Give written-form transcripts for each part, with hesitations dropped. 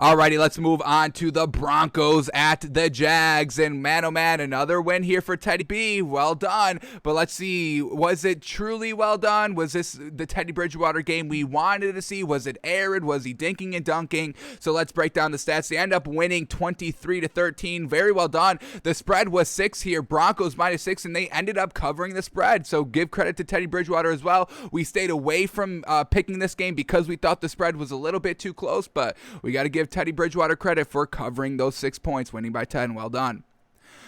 Alrighty, let's move on to the Broncos at the Jags. And man, oh man, another win here for Teddy B. Well done. But let's see, was it truly well done? Was this the Teddy Bridgewater game we wanted to see? Was it arid? Was he dinking and dunking? So let's break down the stats. They end up winning 23-13. Very well done. The spread was 6 here. Broncos -6, and they ended up covering the spread. So give credit to Teddy Bridgewater as well. We stayed away from picking this game because we thought the spread was a little bit too close, but we got to give Teddy Bridgewater credit for covering those 6 points, winning by 10. Well done.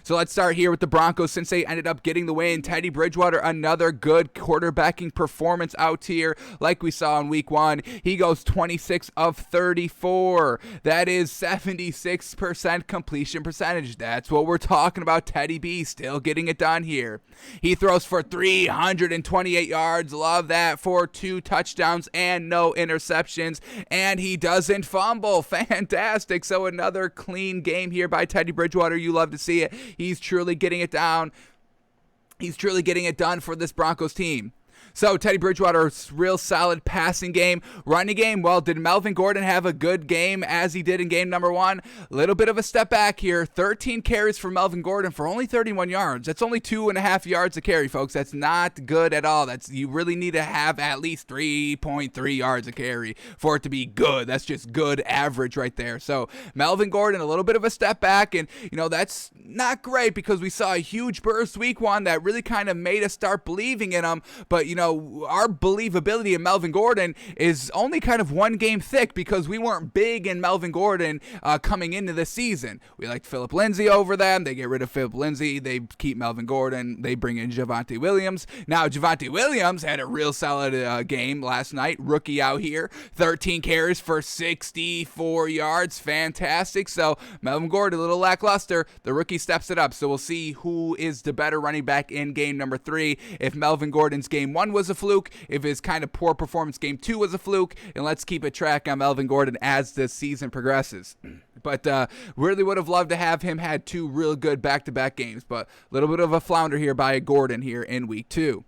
So let's start here with the Broncos since they ended up getting the win. Teddy Bridgewater, another good quarterbacking performance out here like we saw in week 1. He goes 26 of 34. That is 76% completion percentage. That's what we're talking about. Teddy B still getting it done here. He throws for 328 yards. Love that, for 2 touchdowns and no interceptions. And he doesn't fumble. Fantastic. So another clean game here by Teddy Bridgewater. You love to see it. He's truly getting it down. He's truly getting it done for this Broncos team. So Teddy Bridgewater's real solid passing game. Running game, well, did Melvin Gordon have a good game as he did in game number 1? Little bit of a step back here. 13 carries for Melvin Gordon for only 31 yards. That's only 2.5 yards a carry, folks. That's not good at all. You really need to have at least 3.3 yards a carry for it to be good. That's just good average right there. So Melvin Gordon, a little bit of a step back, and that's not great because we saw a huge burst week 1 that really kind of made us start believing in him. But our believability in Melvin Gordon is only kind of 1 game thick because we weren't big in Melvin Gordon coming into the season. We liked Phillip Lindsay over them. They get rid of Phillip Lindsay. They keep Melvin Gordon. They bring in Javonte Williams. Now, Javonte Williams had a real solid game last night. Rookie out here. 13 carries for 64 yards. Fantastic. So, Melvin Gordon, a little lackluster. The rookie steps it up. So, we'll see who is the better running back in game number 3. If Melvin Gordon's game 1 was a fluke, if his kind of poor performance game 2 was a fluke, and let's keep a track on Melvin Gordon as the season progresses. But really would have loved to have him had 2 real good back-to-back games, but a little bit of a flounder here by Gordon here in week 2.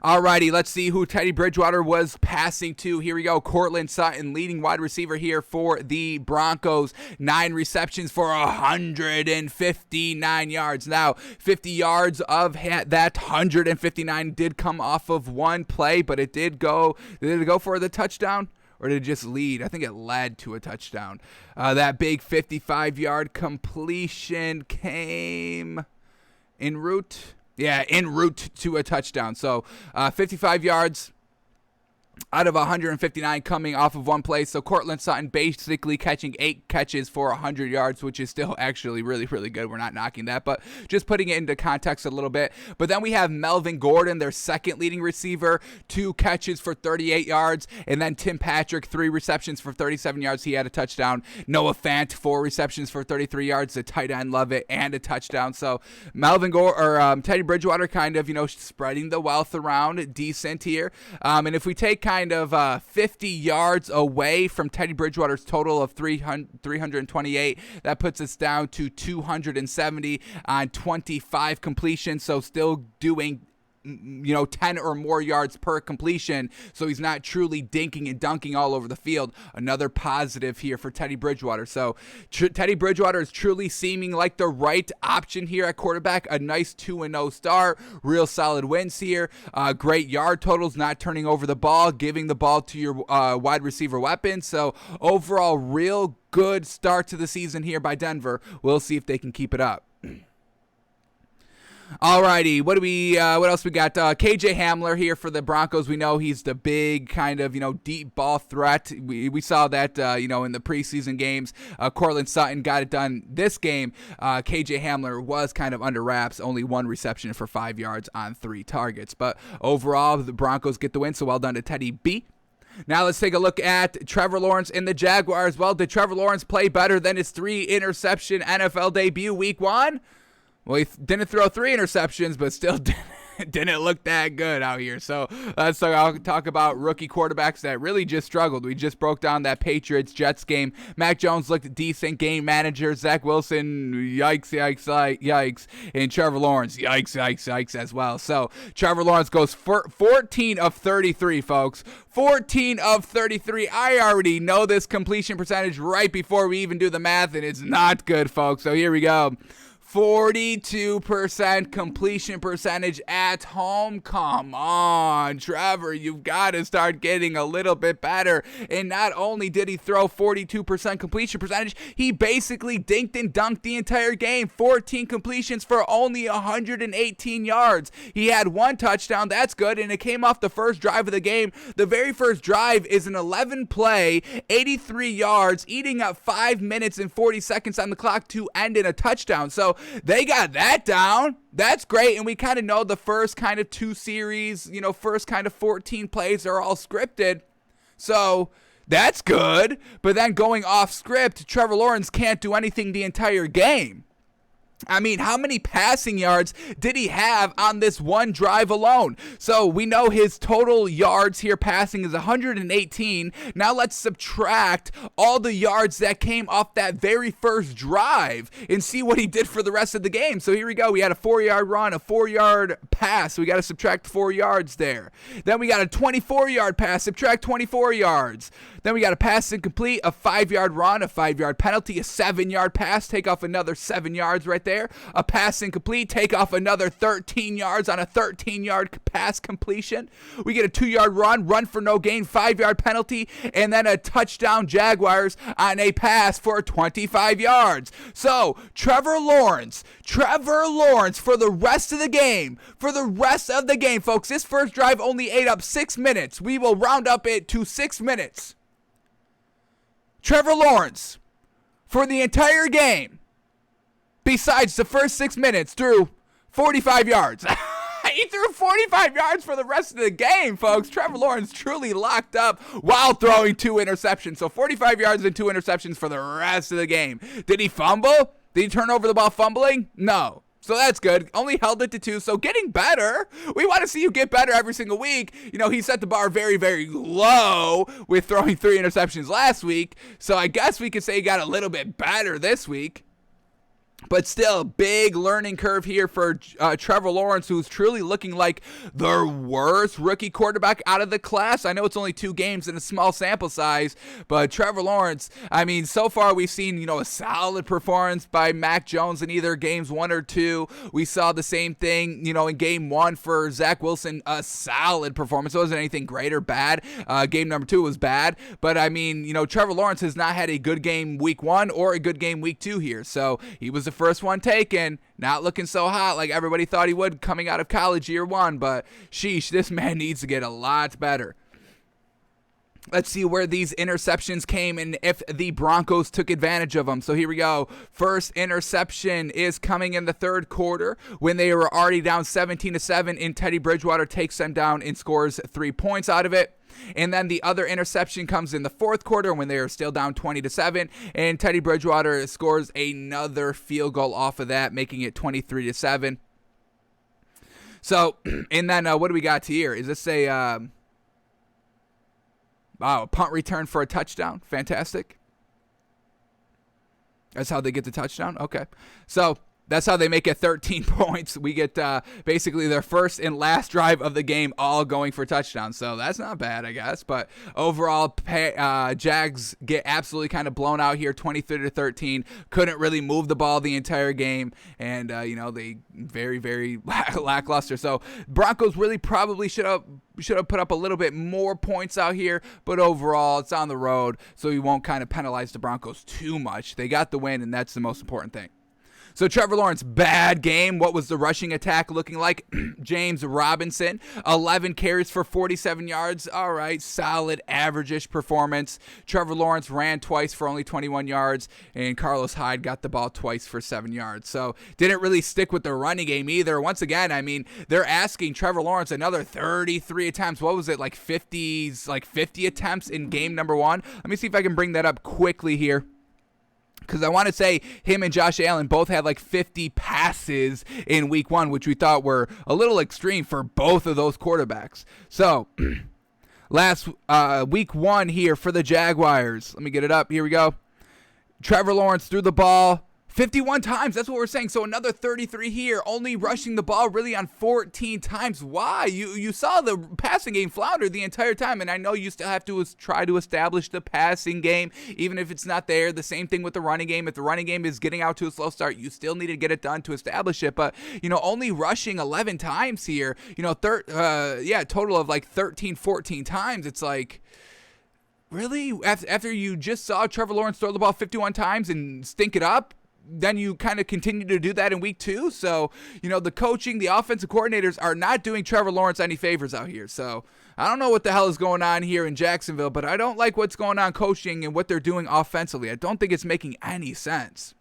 Alrighty, let's see who Teddy Bridgewater was passing to. Here we go. Courtland Sutton, leading wide receiver here for the Broncos. 9 receptions for 159 yards. Now, 50 yards of that 159 did come off of 1 play, but did it go for the touchdown? Or did it just lead? I think it led to a touchdown. That big 55-yard completion came en route. Yeah, en route to a touchdown. So 55 yards out of 159 coming off of 1 play. So Courtland Sutton basically catching 8 catches for 100 yards, which is still actually really, really good. We're not knocking that, but just putting it into context a little bit. But then we have Melvin Gordon, their second leading receiver, 2 catches for 38 yards. And then Tim Patrick, 3 receptions for 37 yards. He had a touchdown. Noah Fant, 4 receptions for 33 yards. The tight end, love it, and a touchdown. So Teddy Bridgewater kind of, spreading the wealth around decent here. And if we take kind of 50 yards away from Teddy Bridgewater's total of 328. That puts us down to 270 on 25 completions. So still doing 10 or more yards per completion, so he's not truly dinking and dunking all over the field. Another positive here for Teddy Bridgewater. So Teddy Bridgewater is truly seeming like the right option here at quarterback. A nice 2-0 start, real solid wins here, great yard totals, not turning over the ball, giving the ball to your wide receiver weapon. So overall, real good start to the season here by Denver. We'll see if they can keep it up. Alrighty, what else we got? KJ Hamler here for the Broncos. We know he's the big kind of, deep ball threat. We saw that, in the preseason games. Courtland Sutton got it done this game. KJ Hamler was kind of under wraps, only 1 reception for 5 yards on 3 targets. But overall, the Broncos get the win, so well done to Teddy B. Now let's take a look at Trevor Lawrence and the Jaguars. Well, did Trevor Lawrence play better than his 3-interception NFL debut week 1? Well, he didn't throw 3 interceptions, but still didn't look that good out here. So let's talk about rookie quarterbacks that really just struggled. We just broke down that Patriots-Jets game. Mac Jones looked decent. Game manager Zach Wilson, yikes. And Trevor Lawrence, yikes as well. So Trevor Lawrence goes 14 of 33, folks. 14 of 33. I already know this completion percentage right before we even do the math, and it's not good, folks. So here we go. 42% completion percentage at home. Come on, Trevor, you've got to start getting a little bit better. And not only did he throw 42% completion percentage, he basically dinked and dunked the entire game. 14 completions for only 118 yards. He had one touchdown. That's good, and it came off the first drive of the game. The very first drive is an 11-play, 83 yards, eating up 5 minutes and 40 seconds on the clock to end in a touchdown. So they got that down. That's great. And we kind of know the first kind of 2 series, first kind of 14 plays are all scripted. So that's good. But then going off script, Trevor Lawrence can't do anything the entire game. I mean, how many passing yards did he have on this one drive alone? So we know his total yards here passing is 118. Now let's subtract all the yards that came off that very first drive and see what he did for the rest of the game. So here we go. We had a 4-yard run, a 4-yard pass. We got to subtract 4 yards there. Then we got a 24-yard pass, subtract 24 yards. Then we got a pass incomplete, a 5-yard run, a 5-yard penalty, a 7-yard pass, take off another 7 yards right there. A pass incomplete, take off another 13 yards on a 13-yard pass completion. We get a 2-yard run for no gain, 5-yard penalty, and then a touchdown Jaguars on a pass for 25 yards. So Trevor Lawrence for the rest of the game, folks, this first drive only ate up 6 minutes. We will round up it to 6 minutes. Trevor Lawrence, for the entire game, besides the first 6 minutes, threw 45 yards. He threw 45 yards for the rest of the game, folks. Trevor Lawrence truly locked up while throwing 2 interceptions. So 45 yards and 2 interceptions for the rest of the game. Did he fumble? Did he turn over the ball fumbling? No. So that's good. Only held it to 2. So getting better. We want to see you get better every single week. He set the bar very, very low with throwing 3 interceptions last week. So I guess we could say he got a little bit better this week. But still, big learning curve here for Trevor Lawrence, who's truly looking like the worst rookie quarterback out of the class. I know it's only 2 games in a small sample size, but Trevor Lawrence, I mean, so far we've seen, a solid performance by Mac Jones in either games 1 or 2. We saw the same thing, in game 1 for Zach Wilson, a solid performance. It wasn't anything great or bad. Game number 2 was bad, but I mean, Trevor Lawrence has not had a good game week 1 or a good game week 2 here. So he was the first one taken, not looking so hot like everybody thought he would coming out of college year 1, but sheesh, this man needs to get a lot better. Let's see where these interceptions came and if the Broncos took advantage of them. So here we go. First interception is coming in the third quarter when they were already down 17-7, and Teddy Bridgewater takes them down and scores 3 points out of it. And then the other interception comes in the fourth quarter when they are still down 20-7, and Teddy Bridgewater scores another field goal off of that, making it 23-7. So, and then what do we got here? Is this a punt return for a touchdown? Fantastic. That's how they get the touchdown? Okay. So that's how they make it 13 points. We get basically their first and last drive of the game all going for touchdowns. So that's not bad, I guess. But overall, Jags get absolutely kind of blown out here, 23-13. Couldn't really move the ball the entire game. And, they very, very lackluster. So Broncos really probably should have put up a little bit more points out here. But overall, it's on the road. So we won't kind of penalize the Broncos too much. They got the win, and that's the most important thing. So Trevor Lawrence, bad game. What was the rushing attack looking like? James Robinson, 11 carries for 47 yards. All right, solid, average-ish performance. Trevor Lawrence ran twice for only 21 yards, and Carlos Hyde got the ball twice for 7 yards. So didn't really stick with the running game either. Once again, I mean, they're asking Trevor Lawrence another 33 attempts. What was it, like 50 attempts in game number 1? Let me see if I can bring that up quickly here. Because I want to say him and Josh Allen both had like 50 passes in week 1, which we thought were a little extreme for both of those quarterbacks. So, last week 1 here for the Jaguars. Let me get it up. Here we go. Trevor Lawrence threw the ball 51 times. That's what we're saying. So another 33 here, only rushing the ball really on 14 times. Why? You saw the passing game flounder the entire time, and I know you still have to try to establish the passing game, even if it's not there. The same thing with the running game. If the running game is getting out to a slow start, you still need to get it done to establish it. But, only rushing 11 times here, total of like 13, 14 times. It's like, really? After you just saw Trevor Lawrence throw the ball 51 times and stink it up? Then you kind of continue to do that in week 2. So, the coaching, the offensive coordinators are not doing Trevor Lawrence any favors out here. So, I don't know what the hell is going on here in Jacksonville, but I don't like what's going on coaching and what they're doing offensively. I don't think it's making any sense.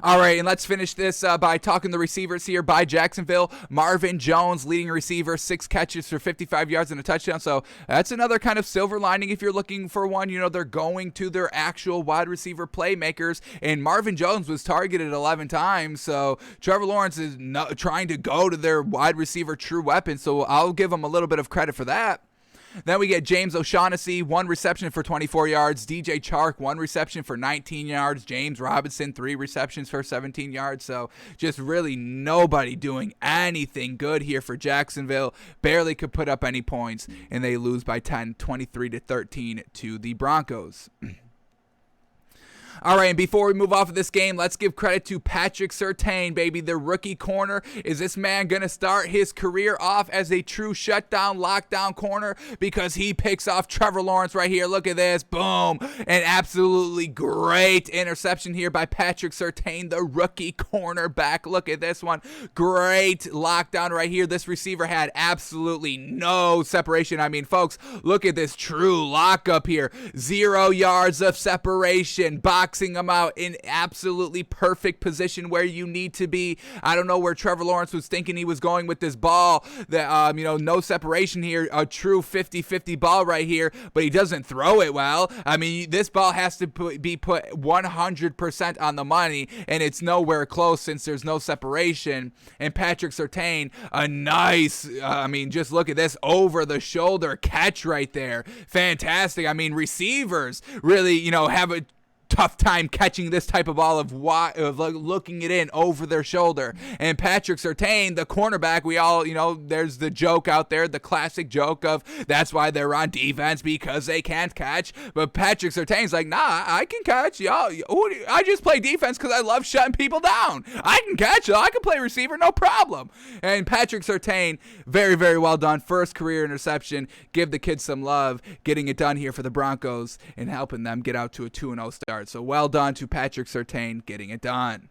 All right, and let's finish this by talking the receivers here by Jacksonville. Marvin Jones, leading receiver, 6 catches for 55 yards and a touchdown. So that's another kind of silver lining if you're looking for one. They're going to their actual wide receiver playmakers, and Marvin Jones was targeted 11 times. So Trevor Lawrence is trying to go to their wide receiver true weapon. So I'll give him a little bit of credit for that. Then we get James O'Shaughnessy, 1 reception for 24 yards. DJ Chark, 1 reception for 19 yards. James Robinson, 3 receptions for 17 yards. So just really nobody doing anything good here for Jacksonville. Barely could put up any points, and they lose by 10, 23-13 to the Broncos. All right, and before we move off of this game, let's give credit to Patrick Surtain, baby, the rookie corner. Is this man going to start his career off as a true shutdown, lockdown corner? Because he picks off Trevor Lawrence right here. Look at this. Boom. An absolutely great interception here by Patrick Surtain, the rookie cornerback. Look at this one. Great lockdown right here. This receiver had absolutely no separation. I mean, folks, look at this true lockup here. 0 yards of separation. Boxing him out in absolutely perfect position where you need to be. I don't know where Trevor Lawrence was thinking he was going with this ball. That no separation here. A true 50-50 ball right here, but he doesn't throw it well. I mean, this ball has to be put 100% on the money, and it's nowhere close since there's no separation. And Patrick Surtain, a nice, just look at this over-the-shoulder catch right there. Fantastic. I mean, receivers really, have a tough time catching this type of ball of looking it in over their shoulder. And Patrick Surtain, the cornerback, we all, there's the joke out there, the classic joke of that's why they're on defense, because they can't catch. But Patrick Surtain's like, nah, I can catch. Y'all, I just play defense because I love shutting people down. I can catch. I can play receiver, no problem. And Patrick Surtain, very, very well done. First career interception. Give the kids some love, getting it done here for the Broncos and helping them get out to a 2-0 start. So well done to Patrick Surtain getting it done.